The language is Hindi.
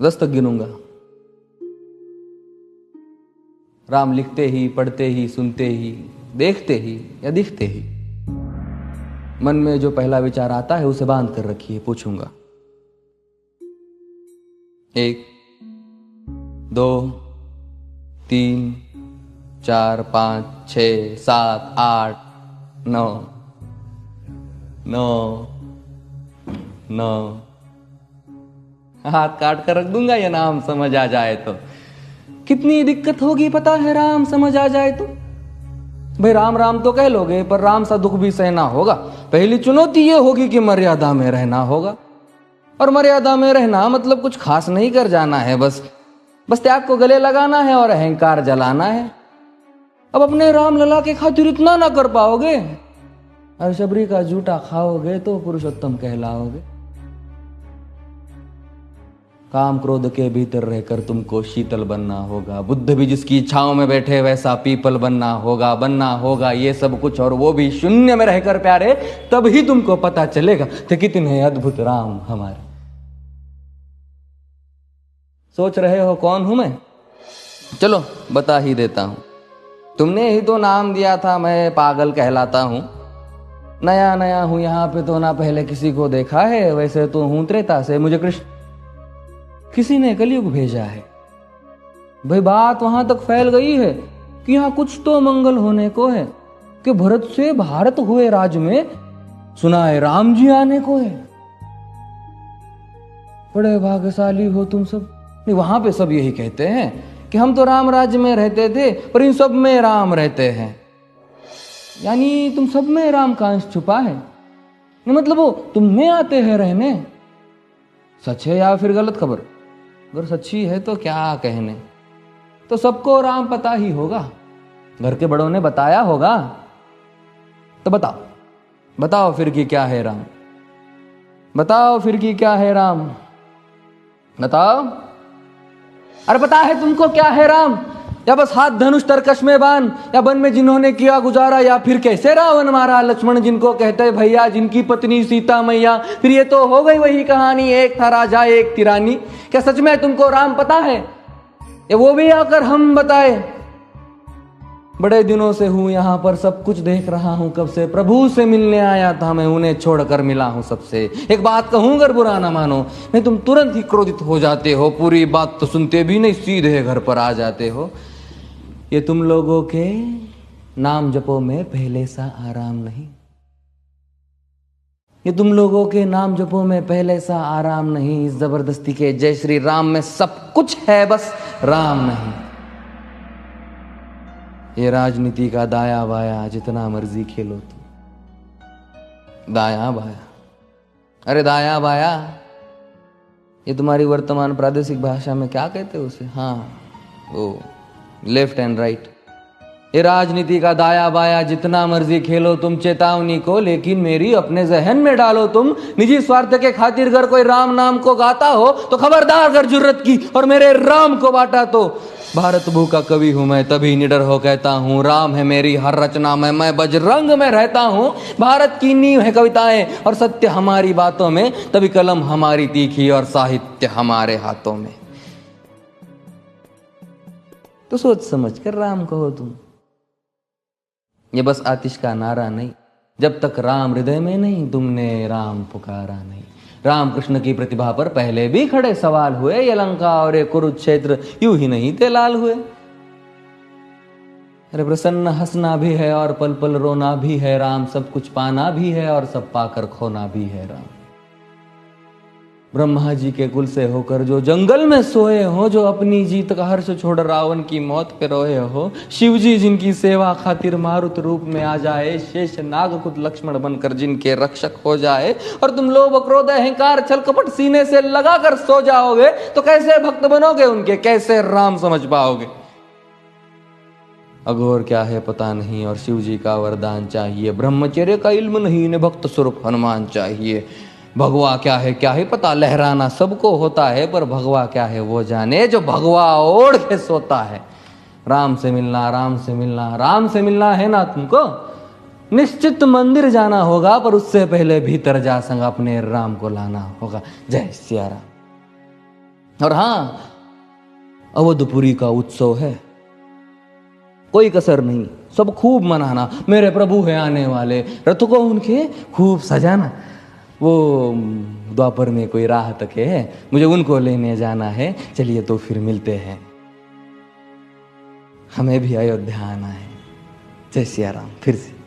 10 तक गिनूंगा। राम लिखते ही, पढ़ते ही, सुनते ही, देखते ही या दिखते ही मन में जो पहला विचार आता है उसे बांध कर रखिए। पूछूंगा 1 2 3 4 5 6 7 8 9 9 9। हाथ काट कर रख दूंगा ये नाम समझ आ जाए तो। कितनी दिक्कत होगी पता है राम समझ आ जाए तो। भाई राम राम तो कह लोगे पर राम सा दुख भी सहना होगा। पहली चुनौती ये होगी कि मर्यादा में रहना होगा। और मर्यादा में रहना मतलब कुछ खास नहीं कर जाना है, बस त्याग को गले लगाना है और अहंकार जलाना है। अब अपने राम लला के खातिर इतना ना कर पाओगे और शबरी का जूठा खाओगे तो पुरुषोत्तम कहलाओगे। काम क्रोध के भीतर रहकर तुमको शीतल बनना होगा। बुद्ध भी जिसकी इच्छाओं में बैठे वैसा पीपल बनना होगा ये सब कुछ, और वो भी शून्य में रहकर प्यारे। तभी तुमको पता चलेगा कि कितने अद्भुत राम हमारे। सोच रहे हो कौन हूं मैं? चलो बता ही देता हूं। तुमने ही तो नाम दिया था मैं पागल कहलाता हूं। नया नया हूं यहाँ पे तो ना पहले किसी को देखा है। वैसे तो हूं त्रेता से, मुझे कृष्ण किसी ने कलयुग भेजा है। भाई बात वहां तक फैल गई है कि यहाँ कुछ तो मंगल होने को है कि भरत से भारत हुए राज में सुना है राम जी आने को है। बड़े भाग्यशाली हो तुम सब। नहीं, वहां पे सब यही कहते हैं कि हम तो राम राज्य में रहते थे पर इन सब में राम रहते हैं। यानी तुम सब में राम का अंश छुपा है। नहीं मतलब वो तुम में आते हैं रहने। सच है या फिर गलत खबर? अगर सच्ची है तो क्या कहने। तो सबको राम पता ही होगा, घर के बड़ों ने बताया होगा। तो बताओ फिर कि क्या है राम। बताओ फिर कि क्या है राम। बताओ। अरे पता है तुमको क्या है राम? या बस हाथ धनुष तरकश में बांध, या वन में जिन्होंने किया गुजारा, या फिर कैसे रावण मारा लक्ष्मण जिनको कहते भैया, जिनकी पत्नी सीता मैया। फिर ये तो हो गई वही कहानी, एक था राजा एक थी रानी। क्या सच में तुमको राम पता है या वो भी आकर हम बताए? बड़े दिनों से हूं यहां पर, सब कुछ देख रहा हूं कब से। प्रभु से मिलने आया था मैं, उन्हें छोड़कर मिला हूं सबसे। एक बात कहूं अगर बुरा ना मानो, नहीं तुम तुरंत ही क्रोधित हो जाते हो। पूरी बात तो सुनते भी नहीं, सीधे घर पर आ जाते हो। ये तुम लोगों के नाम जपो में पहले सा आराम नहीं। ये तुम लोगों के नाम जपो में पहले सा आराम नहीं। इस जबरदस्ती के जय श्री राम में सब कुछ है, बस राम नहीं। ये राजनीति का दाया बाया जितना मर्जी खेलो तुम। दाया बाया, अरे दाया बाया ये तुम्हारी वर्तमान प्रादेशिक भाषा में क्या कहते हो उसे? हाँ वो लेफ्ट एंड राइट। ये राजनीति का दाया बाया जितना मर्जी खेलो तुम चेतावनी को, लेकिन मेरी अपने जहन में डालो तुम। निजी स्वार्थ के खातिर अगर कोई राम नाम को गाता हो तो खबरदार अगर जुर्रत की और मेरे राम को बांटा तो। भारत भू का कवि हूं मैं, तभी निडर हो कहता हूं राम है मेरी हर रचना में। मैं बजरंग में रहता हूं, भारत की नींव है कविताएं और सत्य हमारी बातों में। तभी कलम हमारी तीखी और साहित्य हमारे हाथों में। तो सोच समझ कर राम कहो तुम। ये बस आतिश का नारा नहीं, जब तक राम हृदय में नहीं तुमने राम पुकारा नहीं। राम कृष्ण की प्रतिभा पर पहले भी खड़े सवाल हुए। ये लंका और ये कुरुक्षेत्र यूं ही नहीं थे लाल हुए। अरे प्रसन्न हंसना भी है और पल पल रोना भी है राम। सब कुछ पाना भी है और सब पाकर खोना भी है राम। ब्रह्मा जी के कुल से होकर जो जंगल में सोए हो, जो अपनी जीत का हर्ष छोड़ रावण की मौत पे रोए हो। शिव जी जिनकी सेवा खातिर मारुत रूप में आ जाए। शेष नाग खुद लक्ष्मण बनकर जिनके रक्षक हो जाए। और तुम लोभ क्रोध अहंकार छल कपट सीने से लगा कर सो जाओगे तो कैसे भक्त बनोगे उनके, कैसे राम समझ पाओगे? अघोर क्या है पता नहीं और शिव जी का वरदान चाहिए। ब्रह्मचर्य का इल्म नहीं, इन्हें भक्त स्वरूप हनुमान चाहिए। भगवा क्या है पता, लहराना सबको होता है पर भगवा क्या है वो जाने जो भगवा ओढ़ के सोता है। राम से मिलना, राम से मिलना, राम से मिलना है ना तुमको। निश्चित मंदिर जाना होगा पर उससे पहले भीतर जा संग अपने राम को लाना होगा। जय सिया राम। और हाँ, अवधपुरी का उत्सव है, कोई कसर नहीं, सब खूब मनाना। मेरे प्रभु है आने वाले, रथ को उनके खूब सजाना। वो द्वापर में कोई राह तके है, मुझे उनको लेने जाना है। चलिए तो फिर मिलते हैं, हमें भी अयोध्या आना है। जय सिया राम। फिर से